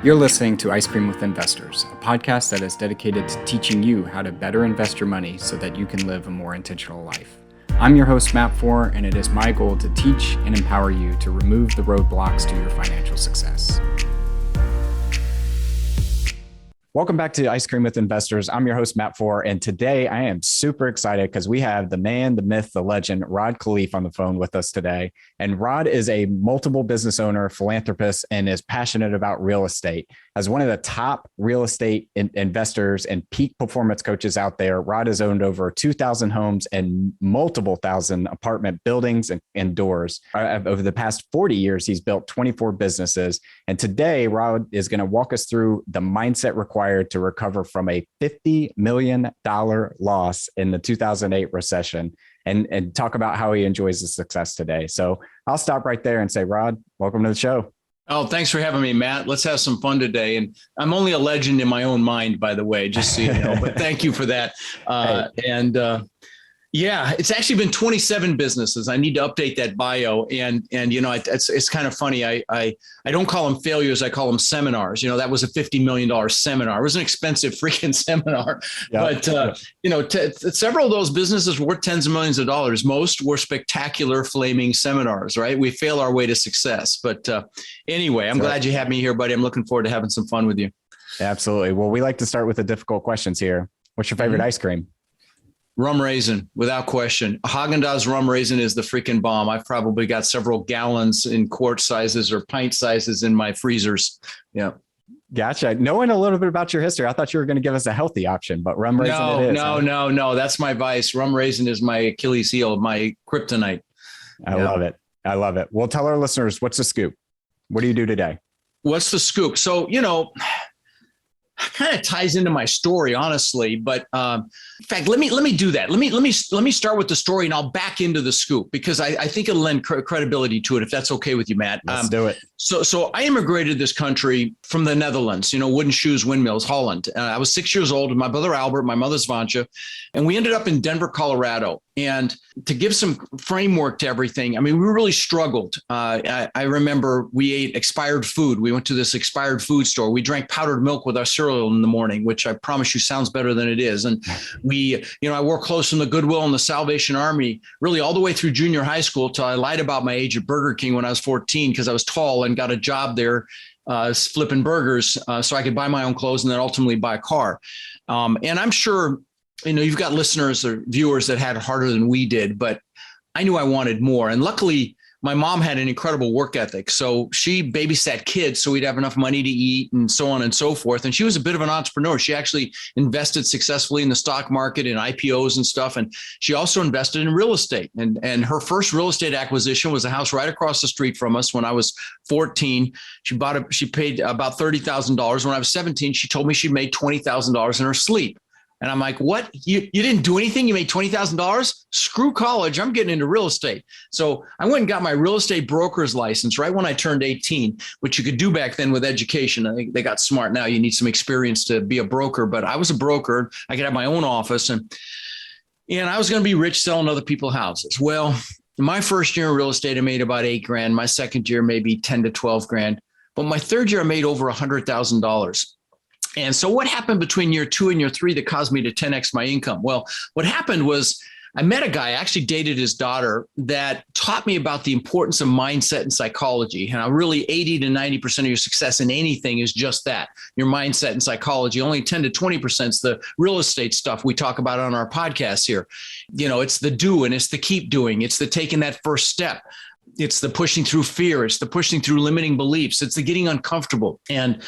You're listening to Ice Cream with Investors, a podcast that is dedicated to teaching you how to better invest your money so that you can live a more intentional life. I'm your host, Matt Fore, and it is my goal to teach and empower you to remove the roadblocks to your financial success. Welcome back to Ice Cream with Investors. I'm your host, Matt Fore, and today I am super excited because we have the man, the myth, the legend, Rod Khleif on the phone with us today. And Rod is a multiple business owner, philanthropist, and is passionate about real estate. As one of the top real estate investors and peak performance coaches out there, Rod has owned over 2,000 homes and multiple thousand apartment buildings and doors. Over the past 40 years, he's built 24 businesses. And today, Rod is going to walk us through the mindset required to recover from a $50 million loss in the 2008 recession and talk about how he enjoys the success today. So I'll stop right there and say, Rod, welcome to the show. Oh, thanks for having me, Matt. Let's have some fun today. And I'm only a legend in my own mind, by the way, just so you know, but thank you for that. Yeah, it's actually been 27 businesses. I need to update that bio. And you know, it's kind of funny. I don't call them failures. I call them seminars. You know, that was a $50 million seminar. It was an expensive freaking seminar. Yeah, but, you know, several of those businesses were worth tens of millions of dollars. Most were spectacular flaming seminars, right? We fail our way to success. But anyway, I'm glad you had me here, buddy. I'm looking forward to having some fun with you. Absolutely. Well, we like to start with the difficult questions here. What's your favorite ice cream? Rum raisin, without question. Haagen-Dazs rum raisin is the freaking bomb. I've probably got several gallons in quart sizes or pint sizes in my freezers. Yeah. Gotcha. Knowing a little bit about your history, I thought you were going to give us a healthy option, but rum raisin it is. No. That's my vice. Rum raisin is my Achilles heel, my kryptonite. I love it. I love it. Well, tell our listeners, what's the scoop? What do you do today? What's the scoop? So, you know, kind of ties into my story, honestly. But in fact, let me do that. Let me start with the story, and I'll back into the scoop because I think it'll lend credibility to it. If that's okay with you, Matt. Let's do it. So I immigrated this country from the Netherlands. You know, wooden shoes, windmills, Holland. I was 6 years old with my brother Albert, my mother's Vanja, and we ended up in Denver, Colorado. And to give some framework to everything, I mean, we really struggled. I remember we ate expired food. We went to this expired food store. We drank powdered milk with our cereal in the morning, which I promise you sounds better than it is. And I wore clothes from the Goodwill and the Salvation Army, really all the way through junior high school till I lied about my age at Burger King when I was 14 because I was tall and got a job there flipping burgers so I could buy my own clothes and then ultimately buy a car. And I'm sure, you know, you've got listeners or viewers that had it harder than we did, but I knew I wanted more. And luckily, my mom had an incredible work ethic. So she babysat kids so we'd have enough money to eat and so on and so forth. And she was a bit of an entrepreneur. She actually invested successfully in the stock market and IPOs and stuff. And she also invested in real estate. And her first real estate acquisition was a house right across the street from us when I was 14. She paid about $30,000. When I was 17, she told me she made $20,000 in her sleep. And I'm like, what? You didn't do anything? You made $20,000? Screw college. I'm getting into real estate. So I went and got my real estate broker's license right when I turned 18, which you could do back then with education. I think they got smart now. You need some experience to be a broker, but I was a broker. I could have my own office and I was going to be rich selling other people's houses. Well, my first year in real estate, I made about $8,000. My second year, maybe 10 to 12 grand. But my third year, I made over $100,000. And so what happened between year 2 and year 3 that caused me to 10x my income? Well, what happened was I met a guy, I actually dated his daughter, that taught me about the importance of mindset and psychology. And really 80 to 90% of your success in anything is just that, your mindset and psychology. Only 10 to 20% is the real estate stuff we talk about on our podcast here. You know, it's the do and it's the keep doing. It's the taking that first step. It's the pushing through fear. It's the pushing through limiting beliefs. It's the getting uncomfortable. And,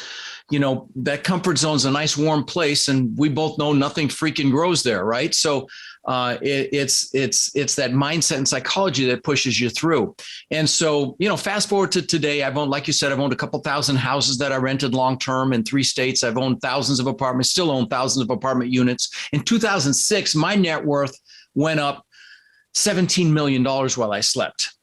you know, that comfort zone is a nice warm place. And we both know nothing freaking grows there. Right. So it's that mindset and psychology that pushes you through. And so, you know, fast forward to today, I've owned, like you said, I've owned a couple thousand houses that I rented long-term in 3 states. I've owned thousands of apartments, still own thousands of apartment units. In 2006, my net worth went up $17 million while I slept.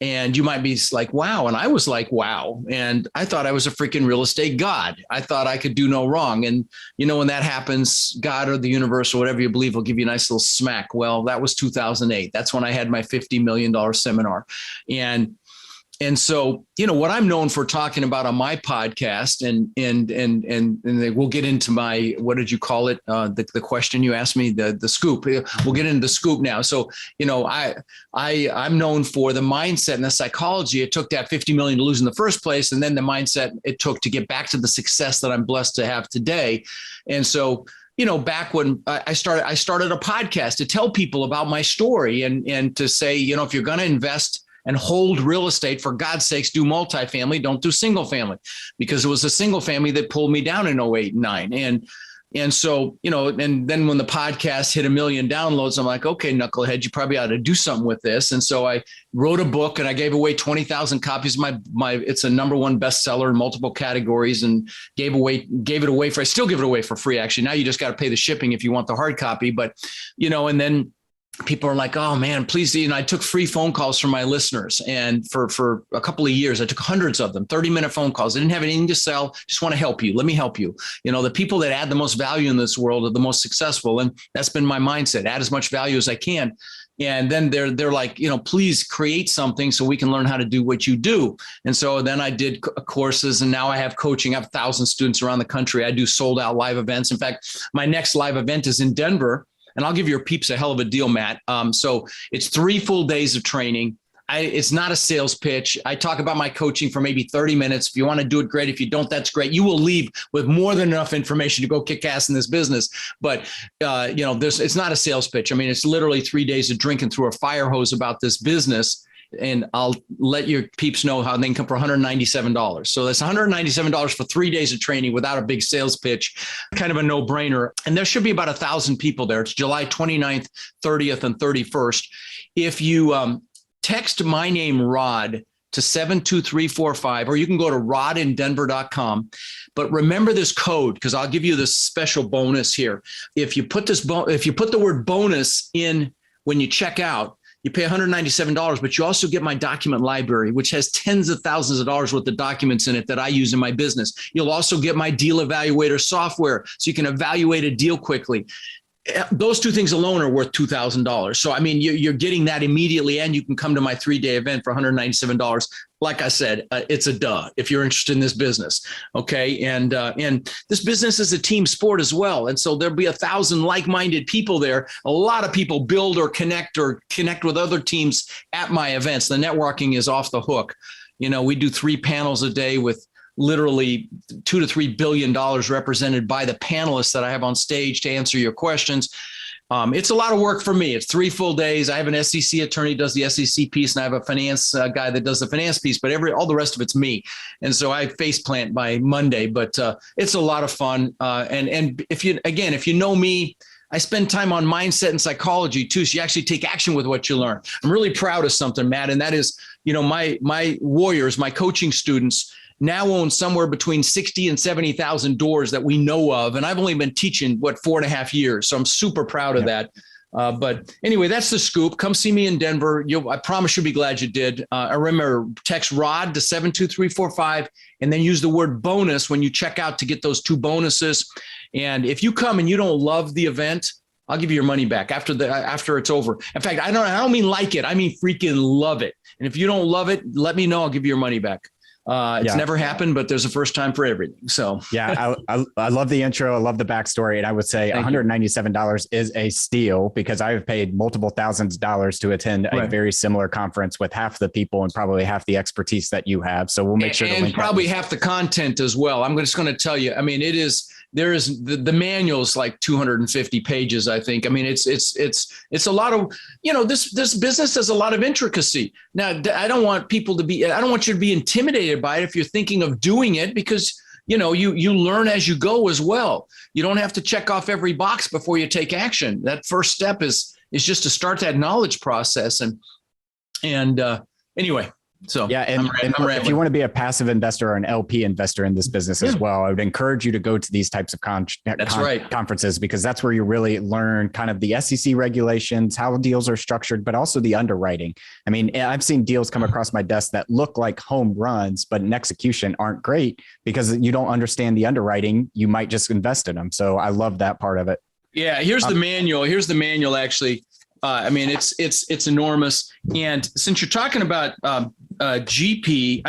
And you might be like, wow. And I was like, wow. And I thought I was a freaking real estate god. I thought I could do no wrong. And, you know, when that happens, God or the universe or whatever you believe will give you a nice little smack. Well, that was 2008. That's when I had my $50 million seminar. And And so, what I'm known for talking about on my podcast, and we'll get into my, what did you call it? The question you asked me, the scoop. We'll get into the scoop now. So, I'm known for the mindset and the psychology it took to have 50 million to lose in the first place, and then the mindset it took to get back to the success that I'm blessed to have today. And so, back when I started a podcast to tell people about my story and to say, if you're going to invest and hold real estate, for God's sakes, do multifamily, don't do single family, because it was a single family that pulled me down in 08 and 09. And so, and then when the podcast hit 1 million downloads, I'm like, okay, knucklehead, you probably ought to do something with this. And so I wrote a book and I gave away 20,000 copies. It's a #1 bestseller in multiple categories, and gave it away I still give it away for free. Actually, now you just got to pay the shipping if you want the hard copy. But, and then people are like, oh man, please. I took free phone calls from my listeners. And for a couple of years, I took hundreds of them, 30-minute phone calls. I didn't have anything to sell. Just want to help you. Let me help you. The people that add the most value in this world are the most successful. And that's been my mindset, add as much value as I can. And then they're like, please create something so we can learn how to do what you do. And so then I did courses, and now I have coaching. I have 1,000 students around the country. I do sold out live events. In fact, my next live event is in Denver. And I'll give your peeps a hell of a deal, Matt. So it's 3 full days of training. It's not a sales pitch. I talk about my coaching for maybe 30 minutes. If you want to do it, great. If you don't, that's great. You will leave with more than enough information to go kick ass in this business. But, it's not a sales pitch. I mean, it's literally 3 days of drinking through a fire hose about this business. And I'll let your peeps know how they can come for $197. So that's $197 for 3 days of training without a big sales pitch, kind of a no-brainer. And there should be about 1,000 people there. It's July 29th, 30th, and 31st. If you text my name, Rod, to 72345, or you can go to rodindenver.com. But remember this code, because I'll give you this special bonus here. If you put the word bonus in when you check out, you pay $197, but you also get my document library, which has tens of thousands of dollars worth of documents in it that I use in my business. You'll also get my deal evaluator software, so you can evaluate a deal quickly. Those 2 things alone are worth $2,000. So, I mean, you're getting that immediately, and you can come to my 3-day event for $197. Like I said, it's a duh if you're interested in this business. Okay. And this business is a team sport as well. And so there'll be 1,000 like-minded people there. A lot of people build or connect with other teams at my events. The networking is off the hook. We do 3 panels a day with literally $2 to $3 billion represented by the panelists that I have on stage to answer your questions. It's a lot of work for me. It's 3 full days. I have an SEC attorney who does the SEC piece, and I have a finance guy that does the finance piece, but all the rest of it's me. And so I face plant by Monday, but it's a lot of fun. And if you know me, I spend time on mindset and psychology too. So you actually take action with what you learn. I'm really proud of something, Matt, and that is, my warriors, my coaching students, now own somewhere between 60 and 70,000 doors that we know of. And I've only been teaching, 4.5 years. So I'm super proud of that. But anyway, that's the scoop. Come see me in Denver. I promise you'll be glad you did. I remember, text Rod to 72345 and then use the word bonus when you check out to get those 2 bonuses. And if you come and you don't love the event, I'll give you your money back after it's over. In fact, I don't mean like it. I mean freaking love it. And if you don't love it, let me know. I'll give you your money back. It's never happened, but there's a first time for everything. So I love the intro. I love the backstory. And I would say $197 is a steal, because I have paid multiple thousands of dollars to attend a very similar conference with half the people and probably half the expertise that you have. So we'll make sure to link probably half the content as well. I'm just going to tell you, I mean, there is the manual's like 250 pages, I think. I mean, it's a lot of, this business has a lot of intricacy. Now, I don't want you to be intimidated by it if you're thinking of doing it, because, you learn as you go as well. You don't have to check off every box before you take action. That first step is just to start that knowledge process. And anyway. So and if you want to be a passive investor or an LP investor in this business as well, I would encourage you to go to these types of conferences, because that's where you really learn kind of the SEC regulations, how deals are structured, but also the underwriting. I mean, I've seen deals come across my desk that look like home runs, but in execution aren't great because you don't understand the underwriting. You might just invest in them. So I love that part of it. Yeah. Here's the manual. Actually. I mean, it's enormous. And since you're talking about LP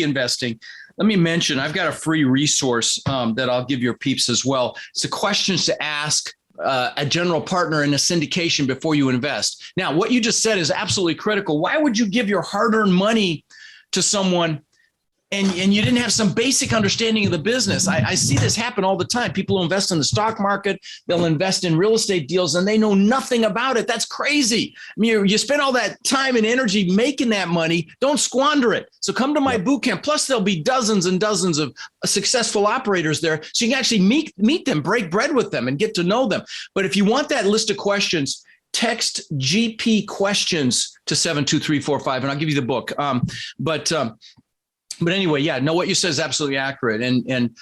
investing, let me mention, I've got a free resource that I'll give your peeps as well. It's the questions to ask a general partner in a syndication before you invest. Now, what you just said is absolutely critical. Why would you give your hard-earned money to someone and you didn't have some basic understanding of the business? I see this happen all the time. People who invest in the stock market, they'll invest in real estate deals and they know nothing about it. That's crazy. I mean, you spend all that time and energy making that money. Don't squander it. So come to my boot camp. Plus, there'll be dozens and dozens of successful operators there. So you can actually meet them, break bread with them and get to know them. But if you want that list of questions, text GP questions to 72345 and I'll give you the book. But anyway, yeah, no, what you said is absolutely accurate. And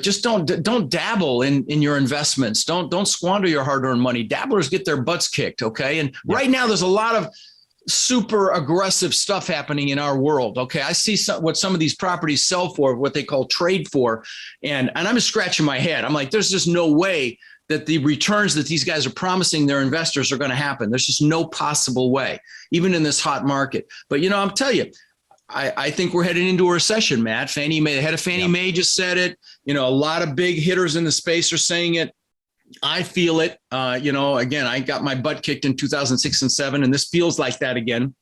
just don't dabble in your investments. Don't squander your hard-earned money. Dabblers get their butts kicked. Okay. And right now there's a lot of super aggressive stuff happening in our world. Okay. I see what some of these properties sell for, what they call trade for. And I'm just scratching my head. I'm like, there's just no way that the returns that these guys are promising their investors are going to happen. There's just no possible way, even in this hot market. But, I'm telling you, I think we're headed into a recession, Matt. Fannie Mae, the head of Fannie Mae just said it. A lot of big hitters in the space are saying it. I feel it. Again, I got my butt kicked in 2006 and 2007, and this feels like that again.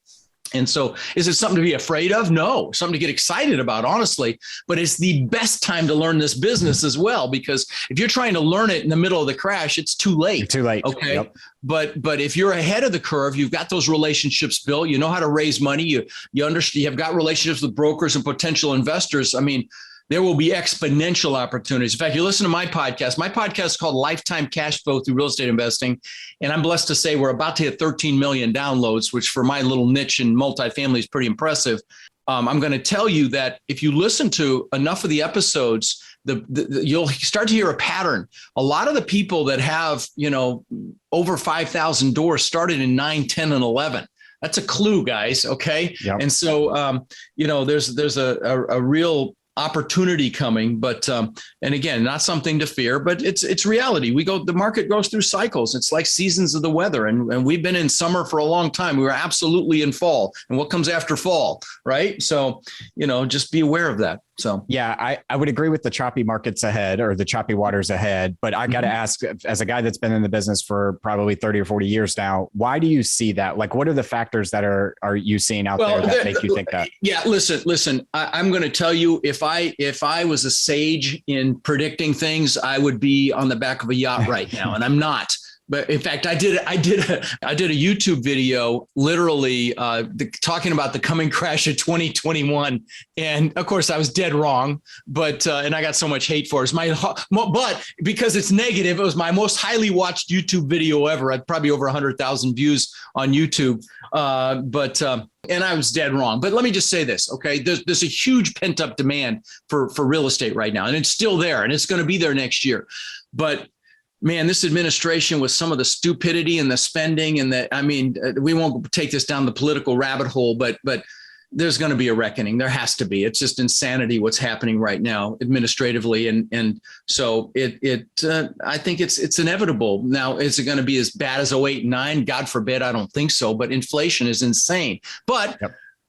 And so is it something to be afraid of? No, something to get excited about, honestly. But it's the best time to learn this business as well, because if you're trying to learn it in the middle of the crash, it's too late. You're too late. Okay. Yep. But if you're ahead of the curve, you've got those relationships built, you know how to raise money. You understand, you have got relationships with brokers and potential investors. I mean, there will be exponential opportunities. In fact, you listen to my podcast is called Lifetime Cash Flow Through Real Estate Investing. And I'm blessed to say we're about to hit 13 million downloads, which for my little niche in multifamily is pretty impressive. I'm going to tell you that if you listen to enough of the episodes, you'll start to hear a pattern. A lot of the people that have, over 5,000 doors started in 9, 10, and 11. That's a clue, guys. Okay. Yep. And so, there's a real opportunity coming, but and again, not something to fear, but it's reality. The market goes through cycles. It's like seasons of the weather, and we've been in summer for a long time. We were absolutely in fall, and what comes after fall, right? So, just be aware of that. So yeah, I would agree with the choppy markets ahead, or the choppy waters ahead. But I got to ask, as a guy that's been in the business for probably 30 or 40 years now, why do you see that? Like, what are the factors that are you seeing out there that make you think that? Yeah, listen. I'm going to tell you, if I was a sage in predicting things, I would be on the back of a yacht right now, and I'm not. But in fact, I did a YouTube video, literally talking about the coming crash of 2021, and of course, I was dead wrong. But and I got so much hate for it. But because it's negative, it was my most highly watched YouTube video ever. I'd probably over 100,000 views on YouTube. And I was dead wrong. But let me just say this, okay? There's a huge pent up demand for real estate right now, and it's still there, and it's going to be there next year. But man, this administration, with some of the stupidity and the spending we won't take this down the political rabbit hole, but there's going to be a reckoning. There has to be. It's just insanity what's happening right now administratively. And so I think it's inevitable. Now, is it going to be as bad as 08 and 9? God forbid. I don't think so. But inflation is insane. But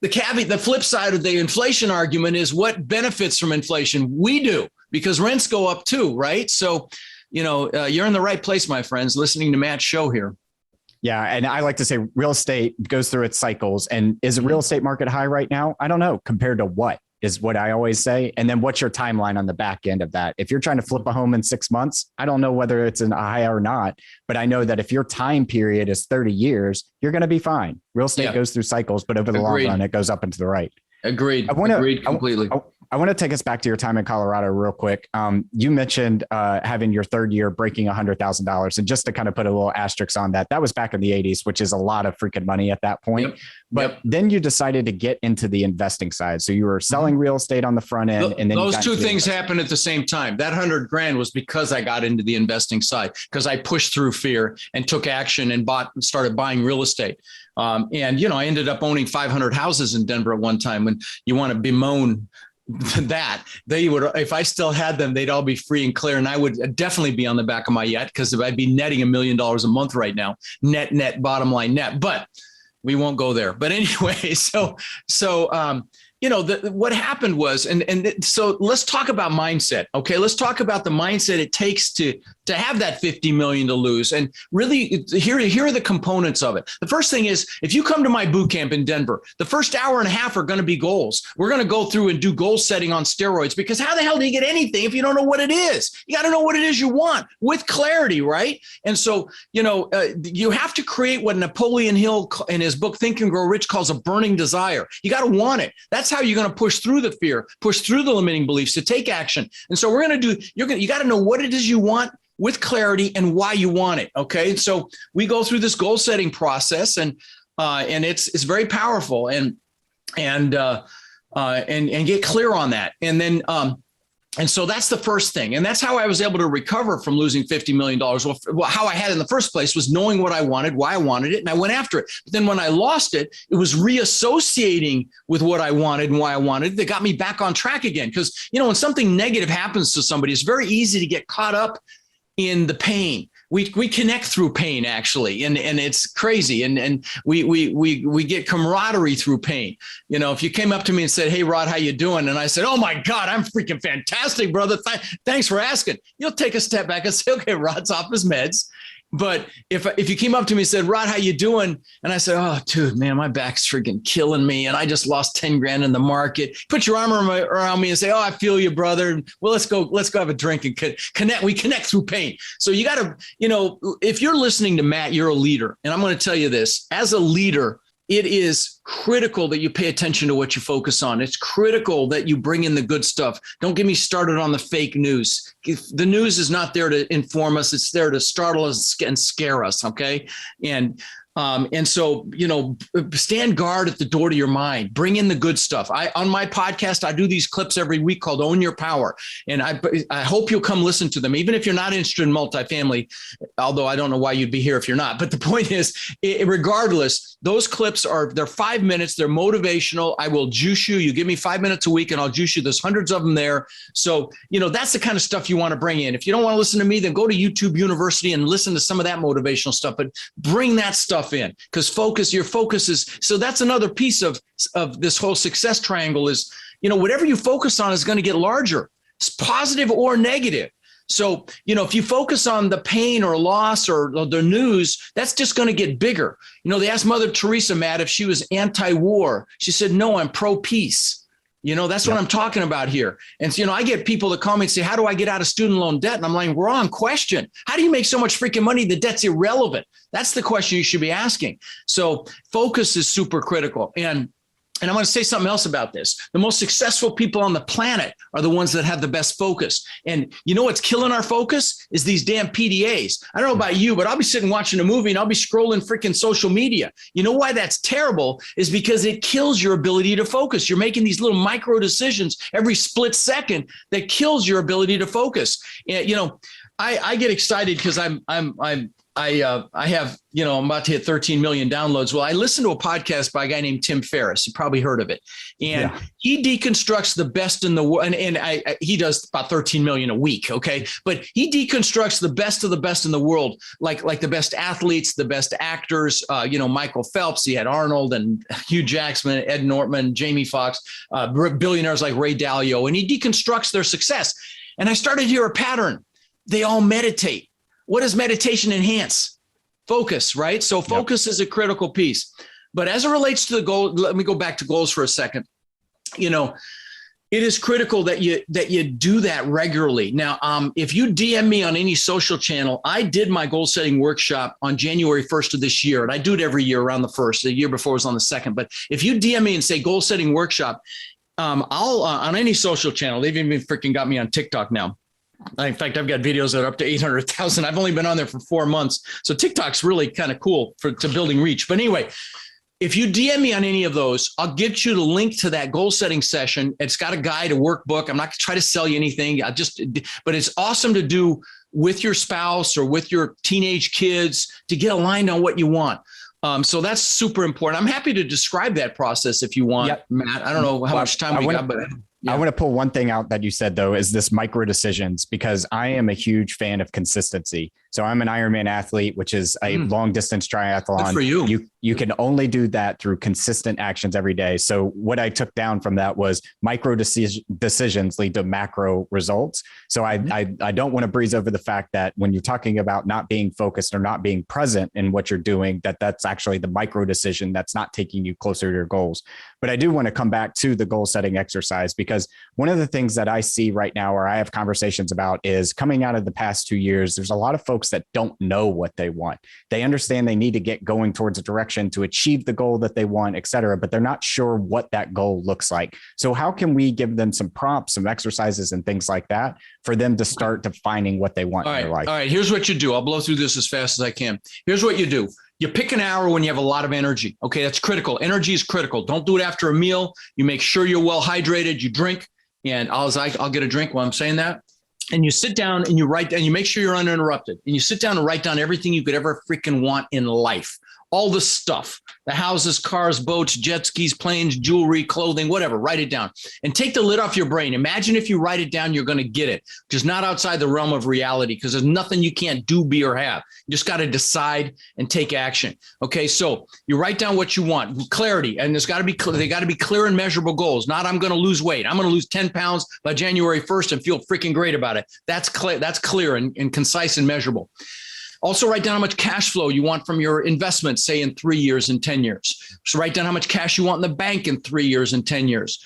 the flip side of the inflation argument is, what benefits from inflation? We do, because rents go up too, right? So you're in the right place, my friends, listening to Matt's show here. Yeah. And I like to say real estate goes through its cycles. And is the real estate market high right now? I don't know. Compared to what is what I always say. And then what's your timeline on the back end of that? If you're trying to flip a home in 6 months, I don't know whether it's a high or not, but I know that if your time period is 30 years, you're going to be fine. Real estate goes through cycles, but over the long run, it goes up and to the right. Agreed. Agreed completely. I want to take us back to your time in Colorado real quick. You mentioned having your third year breaking $100,000. And just to kind of put a little asterisk on that, that was back in the 80s, which is a lot of freaking money at that point. Yep. But then you decided to get into the investing side. So you were selling real estate on the front end. And then those two things happened at the same time. That $100,000 was because I got into the investing side, because I pushed through fear and took action and started buying real estate. I ended up owning 500 houses in Denver at one time. When you want to bemoan that they would, if I still had them, they'd all be free and clear. And I would definitely be on the back of my yacht because I'd be netting $1 million a month right now, net, bottom line net, but we won't go there. But anyway, what happened was, so let's talk about mindset. Okay. Let's talk about the mindset it takes to have that 50 million to lose. And really here are the components of it. The first thing is, if you come to my boot camp in Denver, the first hour and a half are going to be goals. We're going to go through and do goal setting on steroids, because how the hell do you get anything if you don't know what it is? You got to know what it is you want with clarity. Right. And so, you have to create what Napoleon Hill in his book, Think and Grow Rich, calls a burning desire. You got to want it. That's how you're going to push through the fear, push through the limiting beliefs to take action. And so you got to know what it is you want with clarity and why you want it. Okay. So we go through this goal setting process, and it's very powerful, and get clear on that. And then, and so that's the first thing. And that's how I was able to recover from losing $50 million. Well, how I had in the first place was knowing what I wanted, why I wanted it, and I went after it. But then when I lost it, it was reassociating with what I wanted and why I wanted it that got me back on track again. Because, when something negative happens to somebody, it's very easy to get caught up in the pain. We connect through pain, actually, and it's crazy, and we get camaraderie through pain. If you came up to me and said, "Hey, Rod, how you doing?" and I said, "Oh my God, I'm freaking fantastic, brother. Thanks for asking." You'll take a step back and say, "Okay, Rod's off his meds." But if you came up to me and said, "Rod, how you doing?" and I said, "Oh, dude, man, my back's freaking killing me, and I just lost 10 grand in the market." Put your arm around me and say, "Oh, I feel you, brother. Well, let's go have a drink and connect. We connect through pain." So you got to, if you're listening to Matt, you're a leader, and I'm going to tell you this: as a leader, it is critical that you pay attention to what you focus on. It's critical that you bring in the good stuff. Don't get me started on the fake news. The news is not there to inform us. It's there to startle us and scare us. Okay. And so, stand guard at the door to your mind. Bring in the good stuff. On my podcast, I do these clips every week called Own Your Power. And I hope you'll come listen to them, even if you're not interested in multifamily, although I don't know why you'd be here if you're not. But the point is, regardless, those clips they're 5 minutes. They're motivational. I will juice you. You give me 5 minutes a week and I'll juice you. There's hundreds of them there. So, that's the kind of stuff you want to bring in. If you don't want to listen to me, then go to YouTube University and listen to some of that motivational stuff, but bring that stuff in, because your focus is, so that's another piece of this whole success triangle is, whatever you focus on is going to get larger. It's positive or negative. So, if you focus on the pain or loss or the news, that's just going to get bigger. They asked Mother Teresa, Matt, if she was anti-war. She said, "No, I'm pro-peace." That's what I'm talking about here. And so, I get people that call me and say, "How do I get out of student loan debt?" And I'm like, wrong question. How do you make so much freaking money? The debt's irrelevant. That's the question you should be asking. So focus is super critical. And I'm going to say something else about this. The most successful people on the planet are the ones that have the best focus. And what's killing our focus is these damn PDAs. I don't know about you, but I'll be sitting watching a movie and I'll be scrolling freaking social media. You know why that's terrible is because it kills your ability to focus. You're making these little micro decisions every split second that kills your ability to focus. And, I get excited because I have, I'm about to hit 13 million downloads. Well, I listened to a podcast by a guy named Tim Ferriss. You probably heard of it. And he deconstructs the best in the world. And he does about 13 million a week. Okay. But he deconstructs the best of the best in the world, like the best athletes, the best actors, Michael Phelps, he had Arnold and Hugh Jackman, Ed Norton, Jamie Foxx, billionaires like Ray Dalio. And he deconstructs their success. And I started to hear a pattern. They all meditate. What does meditation enhance? Focus, right? So focus is a critical piece. But as it relates to the goal, let me go back to goals for a second. It is critical that you do that regularly. Now, if you DM me on any social channel, I did my goal setting workshop on January 1st of this year, and I do it every year around the 1st. The year before was on the 2nd. But if you DM me and say goal setting workshop, I'll on any social channel. They've even freaking got me on TikTok now. In fact, I've got videos that are up to 800,000. I've only been on there for 4 months. So TikTok's really kind of cool to building reach. But anyway, if you DM me on any of those, I'll get you the link to that goal setting session. It's got a guide, a workbook. I'm not going to try to sell you anything. But it's awesome to do with your spouse or with your teenage kids to get aligned on what you want. So that's super important. I'm happy to describe that process if you want, Matt. I don't know how much time we got, but I want to pull one thing out that you said, though, is this micro decisions, because I am a huge fan of consistency. So I'm an Ironman athlete, which is a long distance triathlon. Good for you. You can only do that through consistent actions every day. So what I took down from that was micro decisions lead to macro results. So I don't want to breeze over the fact that when you're talking about not being focused or not being present in what you're doing, that's actually the micro decision that's not taking you closer to your goals. But I do want to come back to the goal setting exercise, because one of the things that I see right now, or I have conversations about, is coming out of the past 2 years, there's a lot of folks that don't know what they want. They understand they need to get going towards a direction to achieve the goal that they want, et cetera, but they're not sure what that goal looks like. So how can we give them some prompts, some exercises and things like that for them to start defining what they want in their life? All right. Here's what you do. I'll blow through this as fast as I can. Here's what you do. You pick an hour when you have a lot of energy. Okay, that's critical. Energy is critical. Don't do it after a meal. You make sure you're well hydrated. You drink, and I'll get a drink while I'm saying that. And you sit down and you write, and you make sure you're uninterrupted. And you sit down and write down everything you could ever freaking want in life. All the stuff, the houses, cars, boats, jet skis, planes, jewelry, clothing, whatever, write it down and take the lid off your brain. Imagine if you write it down, you're going to get it, which is not outside the realm of reality, because there's nothing you can't do, be, or have. You just got to decide and take action. Okay. So you write down what you want, clarity, and they got to be clear and measurable goals. Not, I'm going to lose weight. I'm going to lose 10 pounds by January 1st and feel freaking great about it. That's clear and concise and measurable. Also, write down how much cash flow you want from your investments, say in 3 years and 10 years. So write down how much cash you want in the bank in 3 years and 10 years.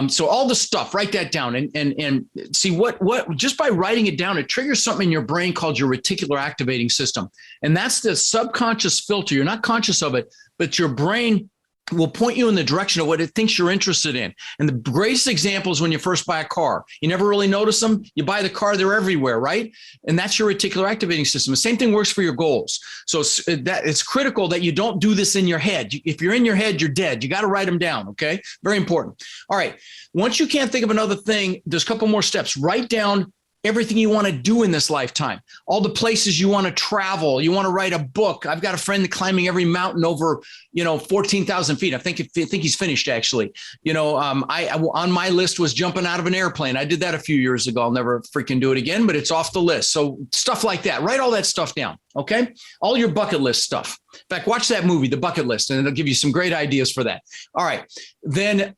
So all the stuff, write that down and see what just by writing it down, it triggers something in your brain called your reticular activating system. And that's the subconscious filter. You're not conscious of it, but your brain will point you in the direction of what it thinks you're interested in. And the greatest example is when you first buy a car. You never really notice them. You buy the car, they're everywhere, right? And that's your reticular activating system. The same thing works for your goals. So it's critical that you don't do this in your head. If you're in your head, you're dead. You got to write them down, okay? Very important. All right. Once you can't think of another thing, there's a couple more steps. Write down everything you want to do in this lifetime, all the places you want to travel. You want to write a book. I've got a friend climbing every mountain over, 14,000 feet. I think he's finished, actually. On my list was jumping out of an airplane. I did that a few years ago. I'll never freaking do it again, but it's off the list. So stuff like that, write all that stuff down. Okay. All your bucket list stuff. In fact, watch that movie, The Bucket List, and it'll give you some great ideas for that. All right. Then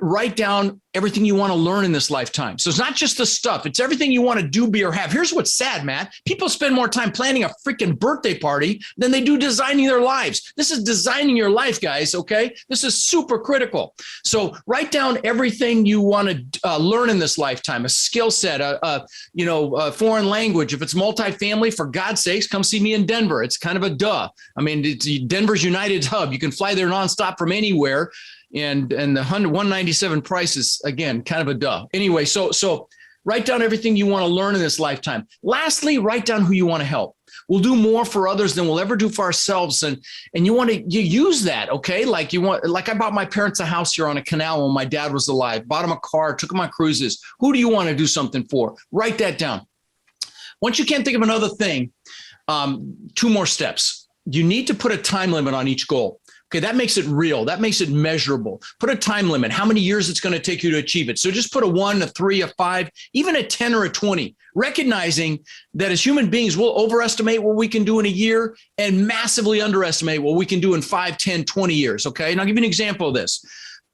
write down everything you want to learn in this lifetime. So it's not just the stuff. It's everything you want to do, be, or have. Here's what's sad, Matt. People spend more time planning a freaking birthday party than they do designing their lives. This is designing your life, guys. Okay. This is super critical. So write down everything you want to learn in this lifetime, a skill set, a foreign language. If it's multifamily, for God's sakes, come see me in Denver. It's kind of a duh. I mean, it's Denver's United's hub. You can fly there nonstop from anywhere. And the 197 price is, again, kind of a duh. Anyway, so write down everything you want to learn in this lifetime. Lastly, write down who you want to help. We'll do more for others than we'll ever do for ourselves. And you use that, okay? Like I bought my parents a house here on a canal when my dad was alive, bought him a car, took him on cruises. Who do you want to do something for? Write that down. Once you can't think of another thing, 2 more steps. You need to put a time limit on each goal. Okay, that makes it real. That makes it measurable. Put a time limit, how many years it's going to take you to achieve it. So just put a 1, a 3, a 5, even a 10 or a 20, recognizing that as human beings, we'll overestimate what we can do in a year and massively underestimate what we can do in 5, 10, 20 years. Okay, and I'll give you an example of this.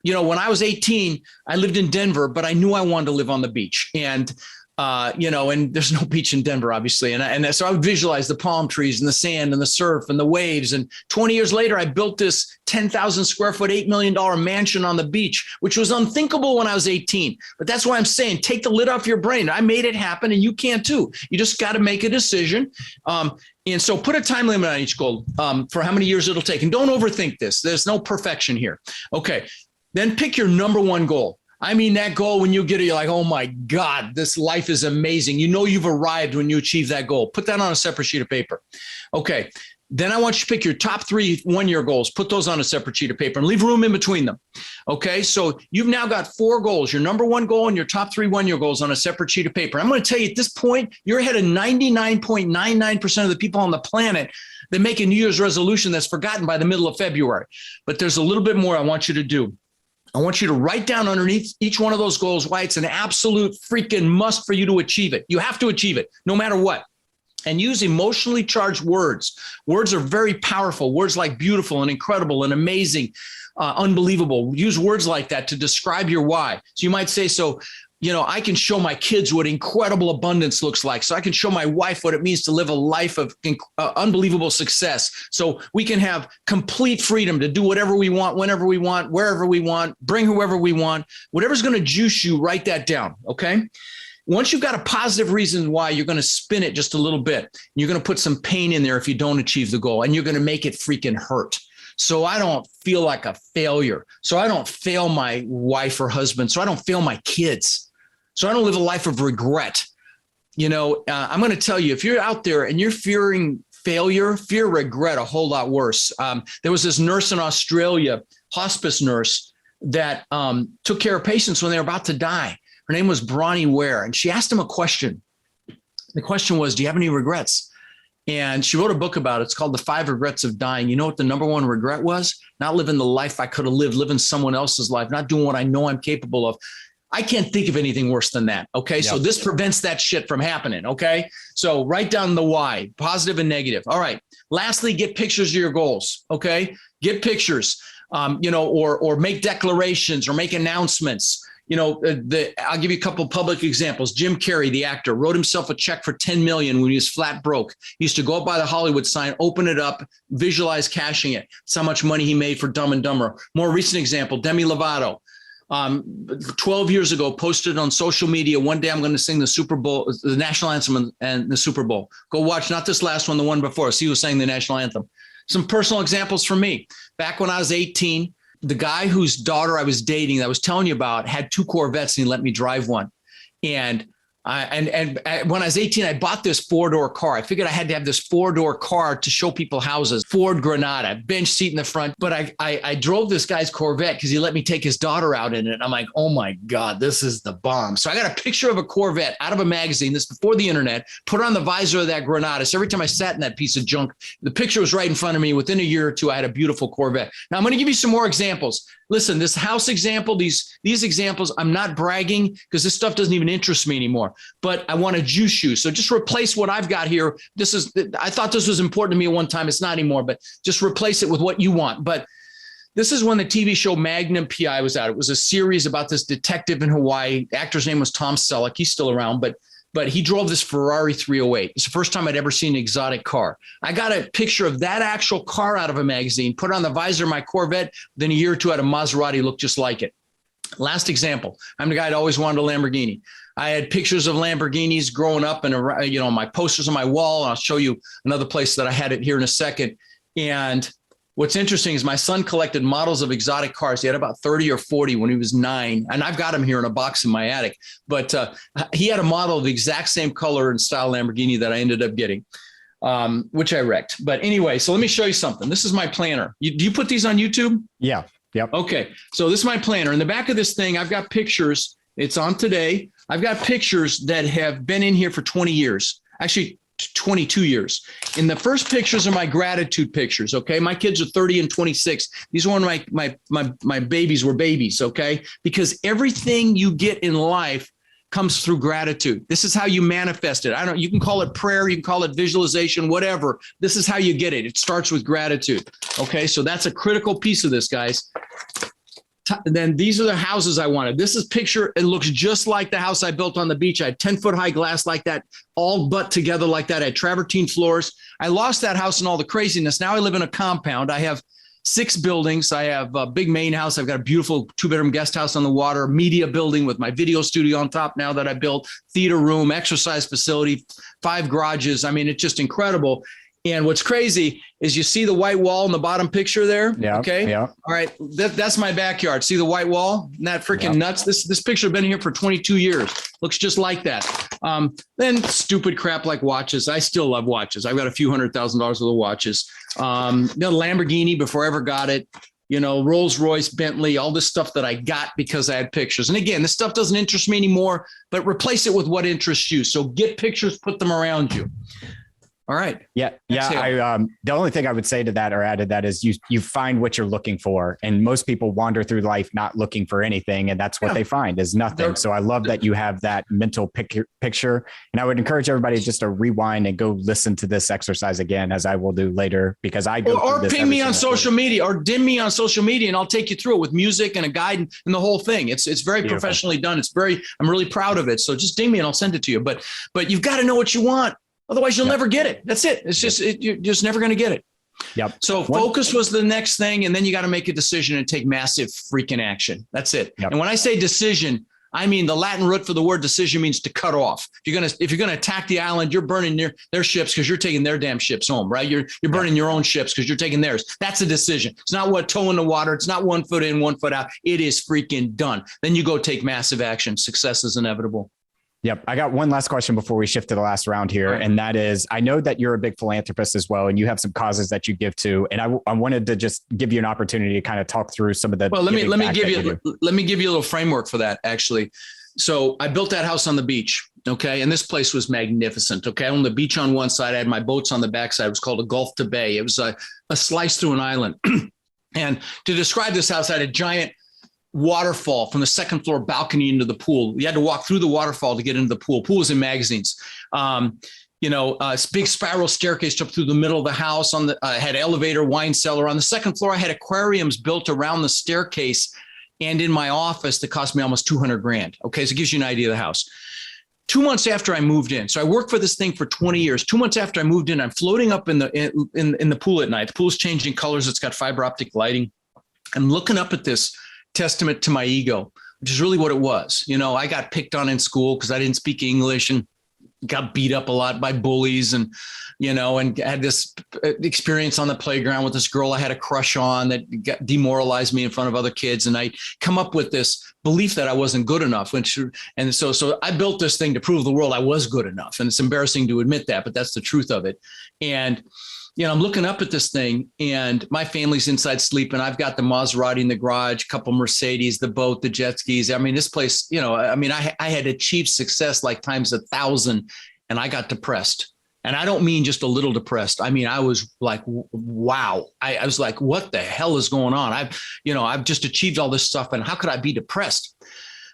When I was 18, I lived in Denver, but I knew I wanted to live on the beach. And and there's no beach in Denver, obviously. And so I would visualize the palm trees and the sand and the surf and the waves. And 20 years later, I built this 10,000 square foot, $8 million mansion on the beach, which was unthinkable when I was 18. But that's why I'm saying, take the lid off your brain. I made it happen and you can too. You just got to make a decision. And so put a time limit on each goal for how many years it'll take. And don't overthink this. There's no perfection here. Okay. Then pick your number one goal. I mean, that goal, when you get it, you're like, oh my God, this life is amazing. You've arrived when you achieve that goal. Put that on a separate sheet of paper. Okay. Then I want you to pick your top 3 one-year goals. Put those on a separate sheet of paper and leave room in between them. Okay. So you've now got 4 goals, your number 1 goal and your top 3 one-year goals on a separate sheet of paper. I'm going to tell you at this point, you're ahead of 99.99% of the people on the planet that make a New Year's resolution that's forgotten by the middle of February. But there's a little bit more I want you to do. I want you to write down underneath each one of those goals why it's an absolute freaking must for you to achieve it. You have to achieve it no matter what. And use emotionally charged words. Words are very powerful. Words like beautiful and incredible and amazing, unbelievable. Use words like that to describe your why. So you might say, I can show my kids what incredible abundance looks like. So I can show my wife what it means to live a life of unbelievable success. So we can have complete freedom to do whatever we want, whenever we want, wherever we want, bring whoever we want. Whatever's going to juice you, write that down, okay? Once you've got a positive reason why, you're going to spin it just a little bit. You're going to put some pain in there if you don't achieve the goal, and you're going to make it freaking hurt. So I don't feel like a failure. So I don't fail my wife or husband. So I don't fail my kids. So I don't live a life of regret. I'm going to tell you, if you're out there and you're fearing failure, fear regret a whole lot worse. There was this nurse in Australia, hospice nurse, that took care of patients when they were about to die. Her name was Bronnie Ware, and she asked him a question. The question was, do you have any regrets? And she wrote a book about it. It's called The 5 Regrets of Dying. You know what the number one regret was? Not living the life I could have lived, living someone else's life, not doing what I know I'm capable of. I can't think of anything worse than that. Okay. Yep. So this prevents that shit from happening. Okay. So write down the why, positive and negative. All right. Lastly, get pictures of your goals. Okay. Get pictures, or make declarations or make announcements. I'll give you a couple of public examples. Jim Carrey, the actor, wrote himself a check for $10 million when he was flat broke. He used to go up by the Hollywood sign, open it up, visualize cashing it. That's how much money he made for Dumb and Dumber. More recent example, Demi Lovato. 12 years ago, posted on social media, one day I'm going to sing the Super Bowl, the national anthem and the Super Bowl. Go watch, not this last one, the one before. See who sang the national anthem. Some personal examples from me. Back when I was 18, the guy whose daughter I was dating, that I was telling you about, had 2 Corvettes and he let me drive one. And when I was 18, I bought this 4-door car. I figured I had to have this 4-door car to show people houses. Ford Granada, bench seat in the front. But I drove this guy's Corvette because he let me take his daughter out in it. I'm like, oh my God, this is the bomb. So I got a picture of a Corvette out of a magazine. This before the internet, put on the visor of that Granada. So every time I sat in that piece of junk, the picture was right in front of me. Within a year or two, I had a beautiful Corvette. Now I'm going to give you some more examples. Listen, this house example, these examples, I'm not bragging because this stuff doesn't even interest me anymore, but I want to juice you. So just replace what I've got here. I thought this was important to me at one time. It's not anymore, but just replace it with what you want. But this is when the TV show Magnum PI was out. It was a series about this detective in Hawaii. The actor's name was Tom Selleck. He's still around, but he drove this Ferrari 308. It's the first time I'd ever seen an exotic car. I got a picture of that actual car out of a magazine, put on the visor of my Corvette. Then a year or two, I had a Maserati look just like it. Last example, I'm the guy that always wanted a Lamborghini. I had pictures of Lamborghinis growing up and, my posters on my wall. And I'll show you another place that I had it here in a second. And what's interesting is my son collected models of exotic cars. He had about 30 or 40 when he was 9. And I've got them here in a box in my attic. But he had a model of the exact same color and style Lamborghini that I ended up getting, which I wrecked. But anyway, so let me show you something. This is my planner. Do you put these on YouTube? Yeah. Yep. Okay. So this is my planner. In the back of this thing, I've got pictures. It's on today. I've got pictures that have been in here for 20 years. Actually, 22 years. And the first pictures are my gratitude pictures. Okay. My kids are 30 and 26. These are when my babies were babies. Okay. Because everything you get in life comes through gratitude. This is how you manifest it. You can call it prayer. You can call it visualization, whatever. This is how you get it. It starts with gratitude. Okay. So that's a critical piece of this, guys. Then these are the houses I wanted. This is picture. It looks just like the house I built on the beach. I had 10-foot high glass like that, all butt together like that. I had travertine floors. I lost that house and all the craziness. Now I live in a compound. I have 6 buildings. I have a big main house. I've got a beautiful 2-bedroom guest house on the water, media building with my video studio on top now that I built, theater room, exercise facility, 5 garages. I mean, it's just incredible. And what's crazy is you see the white wall in the bottom picture there. Yeah. Okay. Yeah. All right. That's my backyard. See the white wall? Isn't that freaking nuts? This picture has been here for 22 years. Looks just like that. Then stupid crap like watches. I still love watches. I've got a few $100,000 worth of watches. The Lamborghini before I ever got it. Rolls Royce, Bentley, all this stuff that I got because I had pictures. And again, this stuff doesn't interest me anymore, but replace it with what interests you. So get pictures, put them around you. All right. Yeah. Yeah. The only thing I would say to that or add to that is you find what you're looking for. And most people wander through life not looking for anything. And that's what they find is nothing. So I love that you have that mental picture. And I would encourage everybody just to rewind and go listen to this exercise again, as I will do later, because I go or ping me on social media or dim me on social media, and I'll take you through it with music and a guide and the whole thing. It's very Beautiful. Professionally done. I'm really proud of it. So just ding me and I'll send it to you. But you've got to know what you want. Otherwise, you'll never get it. That's it. It's just, you're just never going to get it. Yep. So focus was the next thing. And then you got to make a decision and take massive freaking action. That's it. Yep. And when I say decision, I mean, the Latin root for the word decision means to cut off. If you're going to attack the island, you're burning their ships because you're taking their damn ships home, right? You're burning your own ships because you're taking theirs. That's a decision. It's not what toe in the water. It's not 1 foot in, 1 foot out. It is freaking done. Then you go take massive action. Success is inevitable. Yep. I got one last question before we shift to the last round here. Right. And that is, I know that you're a big philanthropist as well, and you have some causes that you give to. And I wanted to just give you an opportunity to kind of talk through some of the. Well, let me give you a little framework for that, actually. So I built that house on the beach. Okay. And this place was magnificent. Okay. On the beach on one side, I had my boats on the backside. It was called a Gulf to Bay. It was a slice through an island. And to describe this house, I had a giant waterfall from the second floor balcony into the pool. You had to walk through the waterfall to get into the pool. Pool was in magazines. A big spiral staircase up through the middle of the house. Had elevator, wine cellar. On the second floor, I had aquariums built around the staircase and in my office that cost me almost $200,000. Okay, so it gives you an idea of the house. 2 months after I moved in, so I worked for this thing for 20 years. 2 months after I moved in, I'm floating up in the pool at night. The pool's changing colors. It's got fiber optic lighting. I'm looking up at this testament to my ego, which is really what it was. I got picked on in school because I didn't speak English and got beat up a lot by bullies and had this experience on the playground with this girl I had a crush on that demoralized me in front of other kids. And I come up with this belief that I wasn't good enough. So I built this thing to prove the world I was good enough. And it's embarrassing to admit that, but that's the truth of it. And I'm looking up at this thing and my family's inside sleeping. I've got the Maserati in the garage, a couple Mercedes, the boat, the jet skis. I mean, this place, I had achieved success like times 1,000 and I got depressed. And I don't mean just a little depressed. I mean, I was like, wow. I was like, what the hell is going on? I've just achieved all this stuff. And how could I be depressed?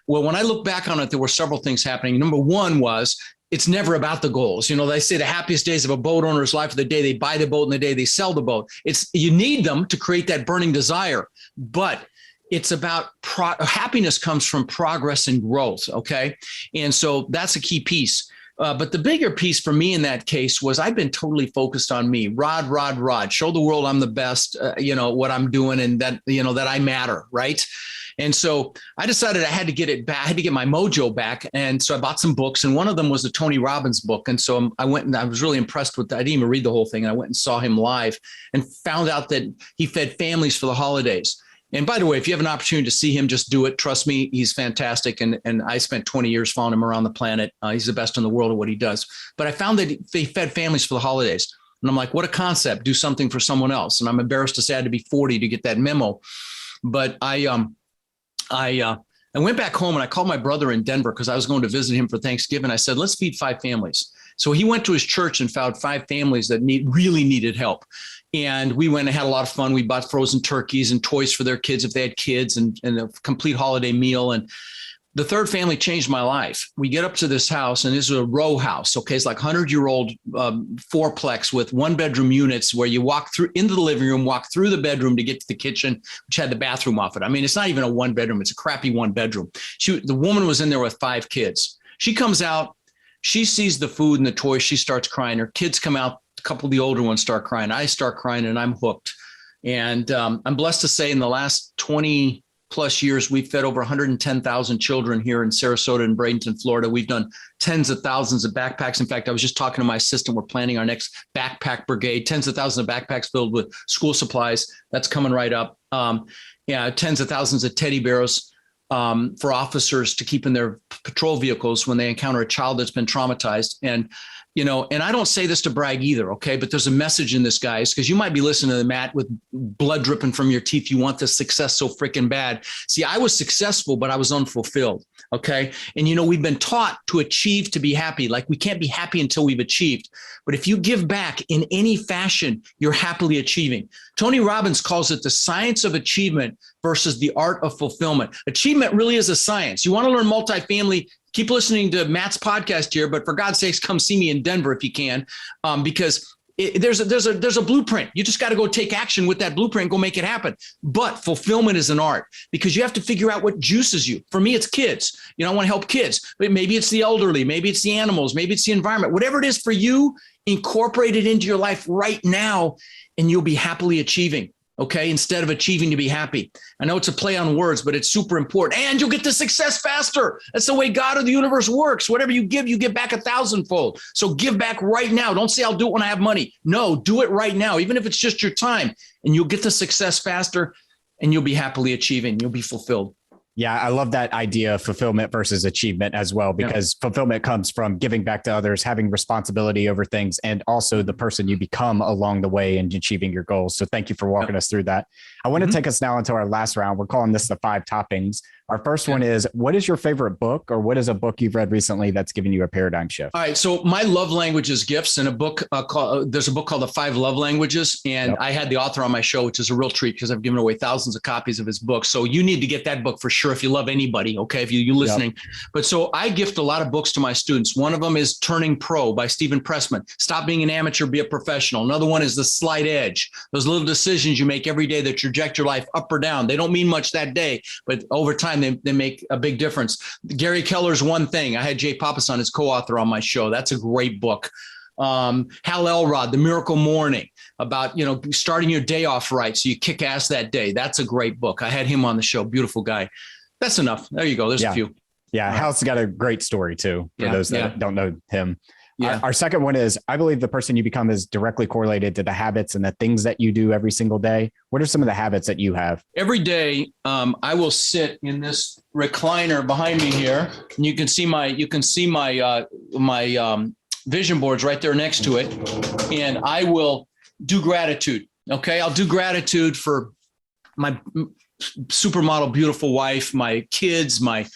Well, when I look back on it, there were several things happening. Number one was, it's never about the goals. They say the happiest days of a boat owner's life are the day they buy the boat and the day they sell the boat. You need them to create that burning desire, but it's about happiness comes from progress and growth. Okay. And so that's a key piece. But the bigger piece for me in that case was I've been totally focused on me. Rod, show the world I'm the best, what I'm doing and that, that I matter. Right. And so I decided I had to get it back. I had to get my mojo back. And so I bought some books and one of them was the Tony Robbins book. And so I went and I was really impressed with that. I didn't even read the whole thing. And I went and saw him live and found out that he fed families for the holidays. And by the way, if you have an opportunity to see him, just do it. Trust me, he's fantastic. And I spent 20 years following him around the planet. He's the best in the world at what he does. But I found that he fed families for the holidays. And I'm like, what a concept. Do something for someone else. And I'm embarrassed to say I had to be 40 to get that memo. But I went back home and I called my brother in Denver because I was going to visit him for Thanksgiving. I said, let's feed 5 families. So he went to his church and found 5 families that really needed help. And we went and had a lot of fun. We bought frozen turkeys and toys for their kids if they had kids and a complete holiday meal. And the third family changed my life. We get up to this house and this is a row house. Okay. It's like 100-year-old fourplex with 1-bedroom units where you walk through into the living room, walk through the bedroom to get to the kitchen, which had the bathroom off it. I mean, it's not even a 1-bedroom. It's a crappy 1-bedroom. The woman was in there with 5 kids. She comes out, she sees the food and the toys. She starts crying. Her kids come out. A couple of the older ones start crying. I start crying and I'm hooked. And I'm blessed to say in the last 20 plus years, we've fed over 110,000 children here in Sarasota and Bradenton, Florida. We've done tens of thousands of backpacks. In fact, I was just talking to my assistant. We're planning our next backpack brigade, tens of thousands of backpacks filled with school supplies. That's coming right up. Tens of thousands of teddy bears for officers to keep in their patrol vehicles when they encounter a child that's been traumatized. And and I don't say this to brag either, okay? But there's a message in this, guys, because you might be listening to Matt with blood dripping from your teeth. You want this success so freaking bad. See, I was successful, but I was unfulfilled, okay? And, we've been taught to achieve to be happy. Like, we can't be happy until we've achieved. But if you give back in any fashion, you're happily achieving. Tony Robbins calls it the science of achievement versus the art of fulfillment. Achievement really is a science. You want to learn multifamily, keep listening to Matt's podcast here, but for God's sakes, come see me in Denver if you can, because there's a blueprint. You just got to go take action with that blueprint and go make it happen. But fulfillment is an art, because you have to figure out what juices you. For me, it's kids. I want to help kids, but maybe it's the elderly, maybe it's the animals, maybe it's the environment. Whatever it is for you, incorporate it into your life right now, and you'll be happily achieving. Okay, instead of achieving to be happy. I know it's a play on words, but it's super important. And you'll get to success faster. That's the way God or the universe works. Whatever you give back 1,000-fold. So give back right now. Don't say I'll do it when I have money. No, do it right now, even if it's just your time. And you'll get to success faster, and you'll be happily achieving. You'll be fulfilled. Yeah, I love that idea of fulfillment versus achievement as well, because fulfillment comes from giving back to others, having responsibility over things, and also the person you become along the way in achieving your goals. So thank you for walking us through that. I want to take us now into our last round. We're calling this the 5 toppings. Our first one is, what is your favorite book, or what is a book you've read recently that's given you a paradigm shift? All right. So my love language is gifts, and there's a book called The 5 Love Languages. And I had the author on my show, which is a real treat because I've given away thousands of copies of his book. So you need to get that book for sure if you love anybody. Okay. If you listening. But so I gift a lot of books to my students. One of them is Turning Pro by Stephen Pressman. Stop being an amateur, be a professional. Another one is The Slight Edge. Those little decisions you make every day that traject your life up or down. They don't mean much that day, but over time, they make a big difference. Gary Keller's One Thing. I had Jay Papasan, his co-author, on my show. That's a great book. Hal Elrod, The Miracle Morning, about, starting your day off right so you kick ass that day. That's a great book. I had him on the show. Beautiful guy. That's enough. There you go. There's a few. Yeah. Hal's got a great story too, for those that don't know him. Yeah. Our second one is, I believe the person you become is directly correlated to the habits and the things that you do every single day. What are some of the habits that you have? Every day, I will sit in this recliner behind me here, and you can see my vision boards right there next to it, and I will do gratitude. Okay, I'll do gratitude for my supermodel, beautiful wife, my kids, my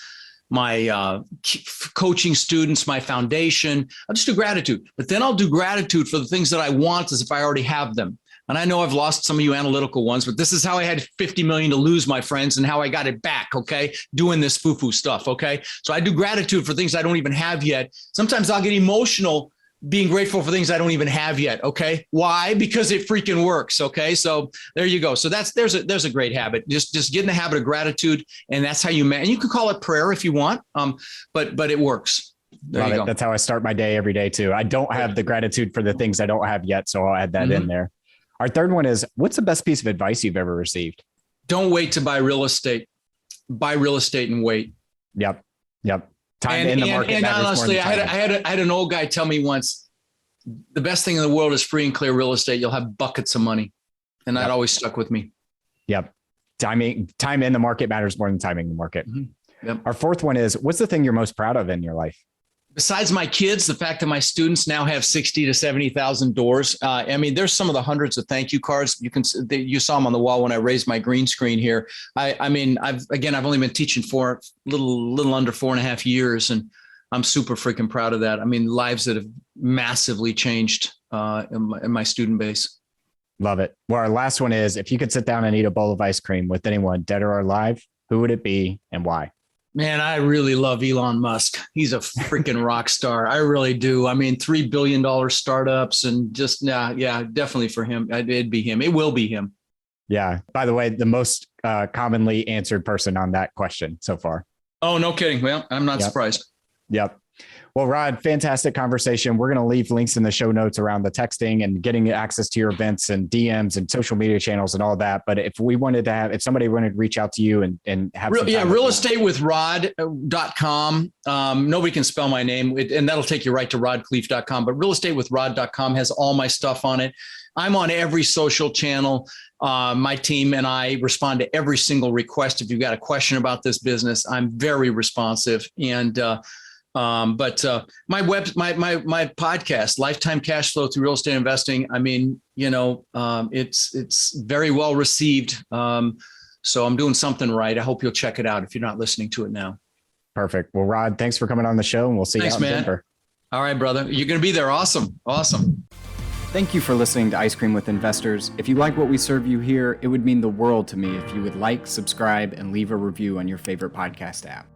coaching students, my foundation. I'll just do gratitude, but then I'll do gratitude for the things that I want as if I already have them. And I know I've lost some of you analytical ones, but this is how I had 50 million to lose, my friends, and how I got it back. Okay. Doing this foo-foo stuff. Okay. So I do gratitude for things I don't even have yet. Sometimes I'll get emotional being grateful for things I don't even have yet. Okay. Why? Because it freaking works. Okay. So there you go. So there's a great habit. Just get in the habit of gratitude. And that's how and you can call it prayer if you want. But it works. There you go. That's how I start my day every day too. I don't have the gratitude for the things I don't have yet. So I'll add that in there. Our third one is, what's the best piece of advice you've ever received? Don't wait to buy real estate. Buy real estate and wait. Yep. Time in the market. And honestly, I had an old guy tell me once, the best thing in the world is free and clear real estate. You'll have buckets of money. And that always stuck with me. Yep. Time in the market matters more than timing the market. Yep. Our fourth one is, what's the thing you're most proud of in your life? Besides my kids, the fact that my students now have 60 to 70,000 doors. There's some of the hundreds of thank you cards. You saw them on the wall when I raised my green screen here. I've only been teaching for a little under 4.5 years, and I'm super freaking proud of that. Lives that have massively changed in my student base. Love it. Well, our last one is, if you could sit down and eat a bowl of ice cream with anyone, dead or alive, who would it be and why? Man, I really love Elon Musk. He's a freaking rock star. I really do. $3 billion startups and just, definitely for him. It'd be him. It will be him. Yeah. By the way, the most commonly answered person on that question so far. Oh, no kidding. Well, I'm not surprised. Yep. Well, Rod, fantastic conversation. We're going to leave links in the show notes around the texting and getting access to your events and DMs and social media channels and all that. But if somebody wanted to reach out to you and have realestatewithrod.com. Nobody can spell my name, and that'll take you right to rodkhleif.com. But realestatewithrod.com has all my stuff on it. I'm on every social channel. My team and I respond to every single request. If you've got a question about this business, I'm very responsive. And But my podcast, Lifetime Cash Flow Through Real Estate Investing. I mean, it's very well received. So I'm doing something right. I hope you'll check it out if you're not listening to it now. Perfect. Well, Rod, thanks for coming on the show, and we'll see you out in Denver. All right, brother. You're going to be there. Awesome. Thank you for listening to Ice Cream with Investors. If you like what we serve you here, it would mean the world to me if you would like, subscribe, and leave a review on your favorite podcast app.